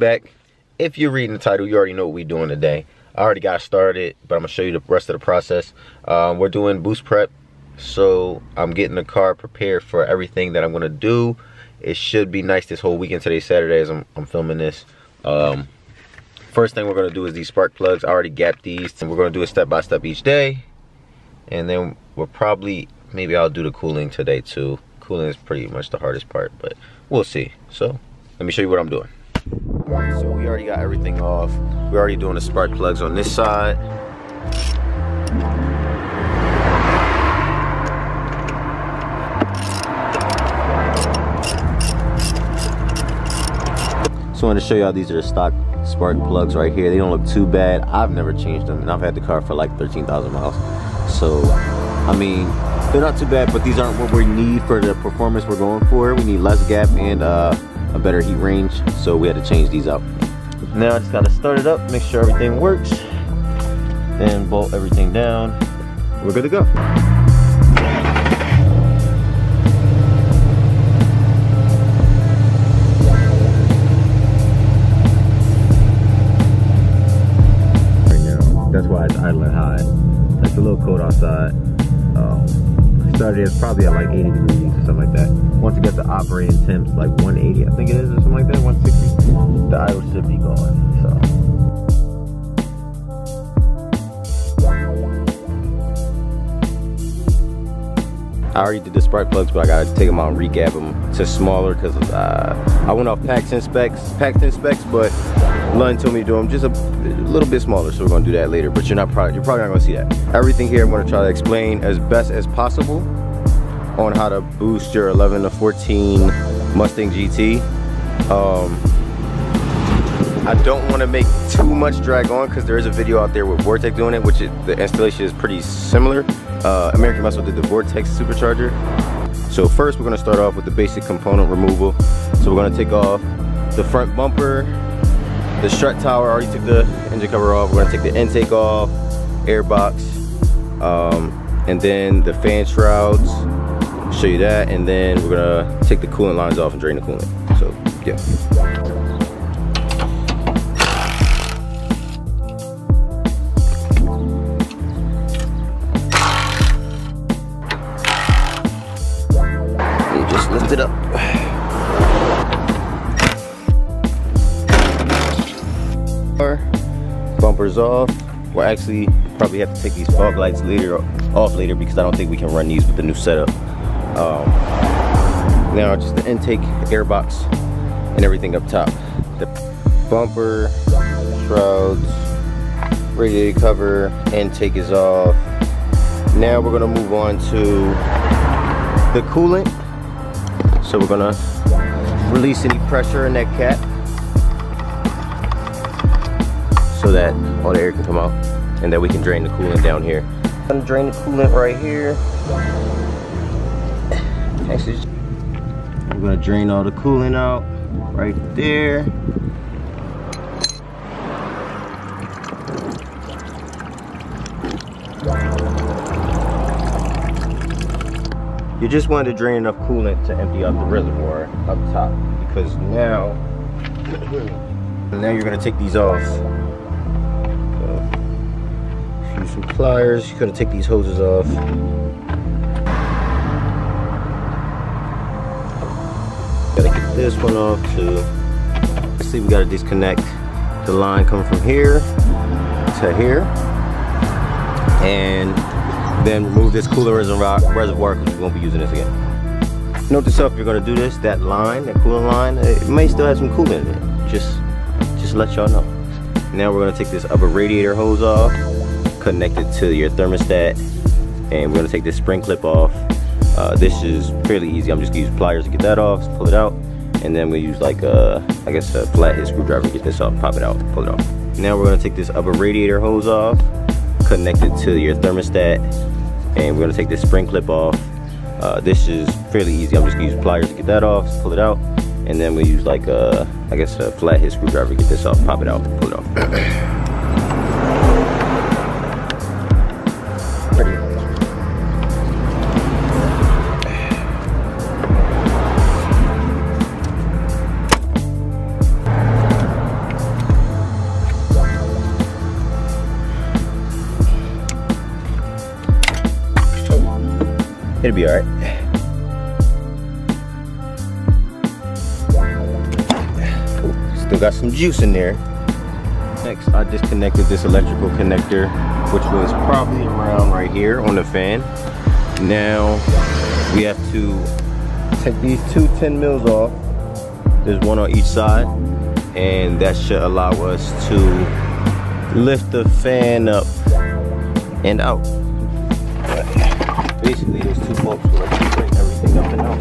back. If you're reading the title, you already know what we're doing today. I already got started, but I'm gonna show you the rest of the process. We're doing boost prep, so I'm getting the car prepared for everything that I'm gonna do. It should be nice this whole weekend. Today's Saturday as I'm filming this. First thing we're gonna do is these spark plugs. I already gapped these, and we're gonna do it step by step each day. And then we'll probably, maybe I'll do the cooling today too. Cooling is pretty much the hardest part, but we'll see. So let me show you what I'm doing. Alright, so we already got everything off. We're already doing the spark plugs on this side. So I want to show y'all, these are the stock spark plugs right here. They don't look too bad. I've never changed them, and I've had the car for like 13,000 miles. So, I mean, they're not too bad, but these aren't what we need for the performance we're going for. We need less gap and a better heat range, so we had to change these out. Now I just gotta start it up, make sure everything works, then bolt everything down. We're good to go. That's why it's idling high. It's a little cold outside. Started it's probably at like 80 degrees or something like that. Once it gets to operating temps, like 180, I think it is, or something like that, 160, the idle should be going. So. I already did the spark plugs, but I gotta take them out and re-gap them to smaller because I went off Paxton specs, but Lund told me to do them just a little bit smaller, so we're gonna do that later. But you're probably not gonna see that. Everything here I'm gonna try to explain as best as possible on how to boost your 11 to 14 Mustang GT. I don't want to make too much drag on because there is a video out there with Vortex doing it, which the installation is pretty similar. American Muscle did the Vortex supercharger. So first we're going to start off with the basic component removal. So we're going to take off the front bumper, the strut tower. I already took the engine cover off. We're going to take the intake off, air box, and then the fan shrouds. Show you that, and then we're going to take the coolant lines off and drain the coolant. So yeah. Lift it up. Bumpers off. We'll actually probably have to take these fog lights off later because I don't think we can run these with the new setup. Now just the intake, air box, and everything up top. The bumper, shrouds, radiator cover, intake is off. Now we're gonna move on to the coolant. So we're gonna release any pressure in that cap so that all the air can come out and that we can drain the coolant down here. I'm gonna drain the coolant right here. Actually, we're gonna drain all the coolant out right there. You just want to drain enough coolant to empty out the reservoir up top, because now you're gonna take these off. So, use some pliers. You're gonna take these hoses off. Gotta get this one off too. Let's see, we gotta disconnect the line coming from here to here, and then remove this coolant reservoir because we won't be using this again. Note to self, if you're gonna do this, that line, that coolant line, it may still have some coolant in it. Just let y'all know. Now we're gonna take this upper radiator hose off, connect it to your thermostat, and we're gonna take this spring clip off. This is fairly easy. I'm just gonna use pliers to get that off, pull it out, and then we use like I guess a flathead screwdriver to get this off, pop it out, pull it off. Now we're gonna take this upper radiator hose off, connect it to your thermostat, and we're gonna take this spring clip off. This is fairly easy. I'm just gonna use pliers to get that off, pull it out, and then we use like I guess a flathead screwdriver to get this off, pop it out, pull it off. It'll be alright. Still got some juice in there. Next, I disconnected this electrical connector, which was probably around right here on the fan. Now, we have to take these two 10 mils off. There's one on each side, and that should allow us to lift the fan up and out. But basically, those two bolts will let you bring everything up and out.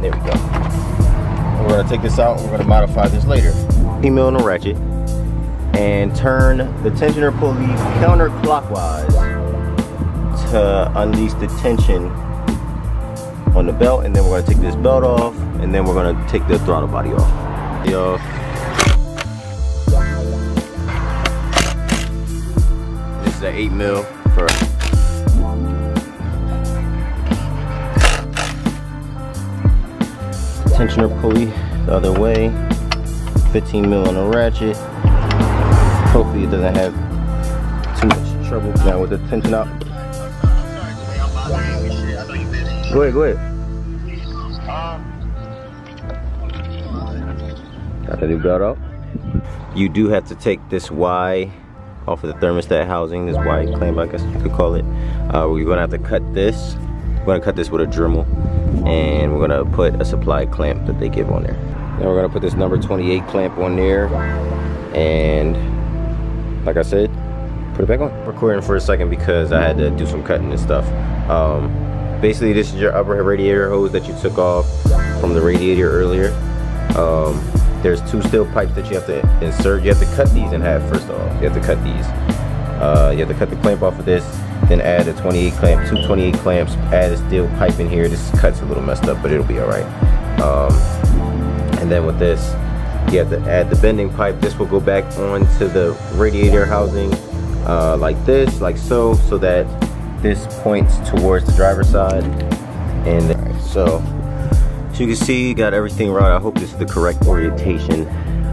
There we go. We're gonna take this out and we're gonna modify this later. Female on the ratchet and turn the tensioner pulley counterclockwise to unleash the tension on the belt, and then we're gonna take this belt off, and then we're gonna take the throttle body off. This is an 8 mil for tensioner pulley the other way, 15 mil on the ratchet. Hopefully it doesn't have too much trouble now with the tension out. Go ahead. Got the new belt out. You do have to take this Y off of the thermostat housing, this Y clamp, I guess you could call it. We're gonna have to cut this. We're gonna cut this with a Dremel, and we're gonna put a supply clamp that they give on there. Then we're gonna put this number 28 clamp on there, and like I said, put it back on. Recording for a second because I had to do some cutting and stuff. Basically, this is your upper radiator hose that you took off from the radiator earlier. There's two steel pipes that you have to insert. You have to cut these in half first off. You have to cut these. You have to cut the clamp off of this, then add a 28 clamp, two 28 clamps, add a steel pipe in here. This cut's a little messed up, but it'll be all right. And then with this, you have to add the bending pipe. This will go back onto the radiator housing like this, like so that this points towards the driver's side. And then, so as you can see, got everything right. I hope this is the correct orientation.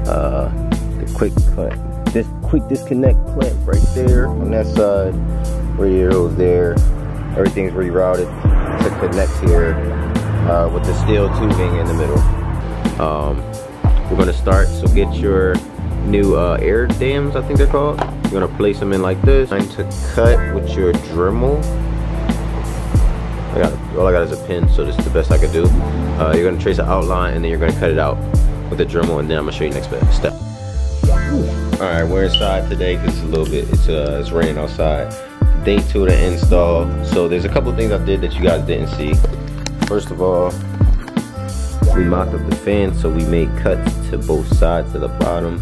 The quick clamp, this quick disconnect clamp right there on that side. Radiator hose there. Everything's rerouted to connect here with the steel tubing in the middle. We're gonna start, so get your new air dams, I think they're called. You're gonna place them in like this. Time to cut with your Dremel. All I got is a pin, so this is the best I could do. You're gonna trace an outline, and then you're gonna cut it out with the Dremel, and then I'm gonna show you the next step. All right, we're inside today because it's a little bit, it's raining outside. Day 2 of the install. So there's a couple things I did that you guys didn't see. First of all, we mocked up the fan, so we made cuts to both sides of the bottom.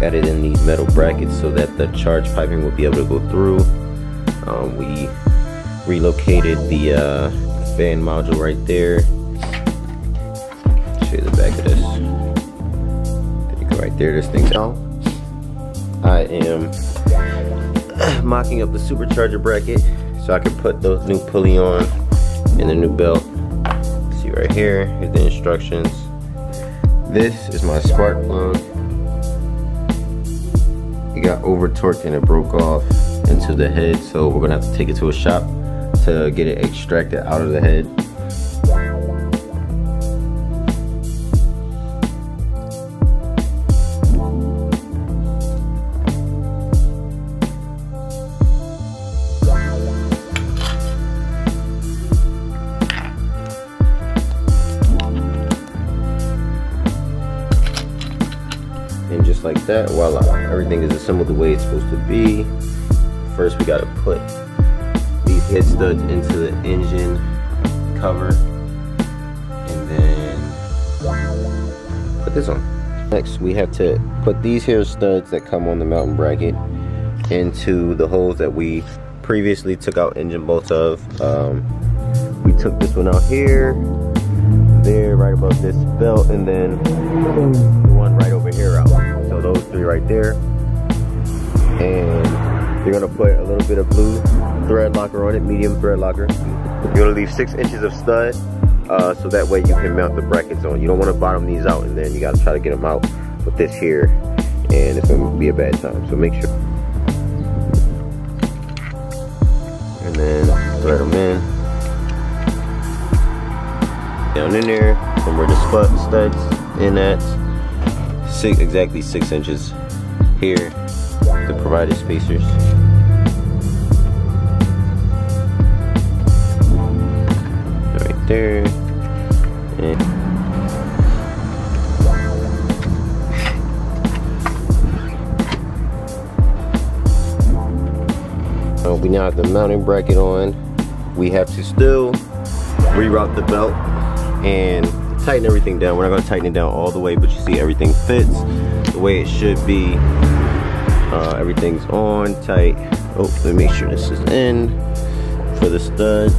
Added in these metal brackets so that the charge piping will be able to go through. We relocated the fan module right there. Show you the back of this. There you go, right there. This thing's out. I am mocking up the supercharger bracket so I can put the new pulley on and the new belt. See right here, here's the instructions. This is my spark plug. It got over torqued and it broke off into the head, so we're gonna have to take it to a shop to get it extracted out of the head. And just like that, voila, everything is assembled the way it's supposed to be. First, we gotta put these head studs into the engine cover, and then put this on. Next, we have to put these here studs that come on the mounting bracket into the holes that we previously took out engine bolts of. We took this one out here, there, right above this belt, and then the one right over here out. So those three right there. And you're gonna put a little bit of blue thread locker on it, medium thread locker. You're gonna leave 6 inches of stud, so that way you can mount the brackets on. You don't wanna bottom these out, and then you gotta try to get them out with this here, and it's gonna be a bad time. So make sure. in there from where the studs in at. Exactly 6 inches here to provide the spacers. Right there. And we now have the mounting bracket on. We have to still reroute the belt and tighten everything down. We're not going to tighten it down all the way, but you see everything fits the way it should be. Everything's on tight. Oh, let me make sure this is in for the studs.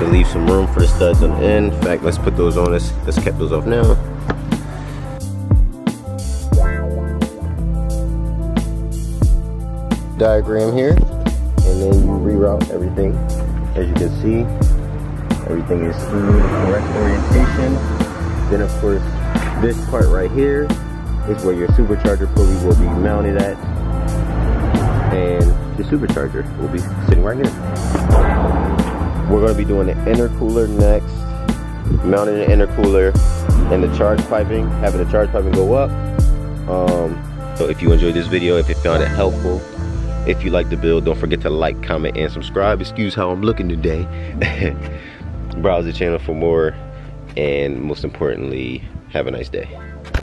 To leave some room for the studs on the end. In fact, let's put those on. Let's cap those off now. Diagram here, and then you reroute everything. As you can see, everything is in the correct orientation. Then of course, this part right here is where your supercharger pulley will be mounted at, and the supercharger will be sitting right here. We're going to be doing the intercooler next, mounting the intercooler and the charge piping, having the charge piping go up. So if you enjoyed this video, if you found it helpful, if you like the build, don't forget to like, comment, and subscribe. Excuse how I'm looking today. Browse the channel for more, and most importantly, have a nice day.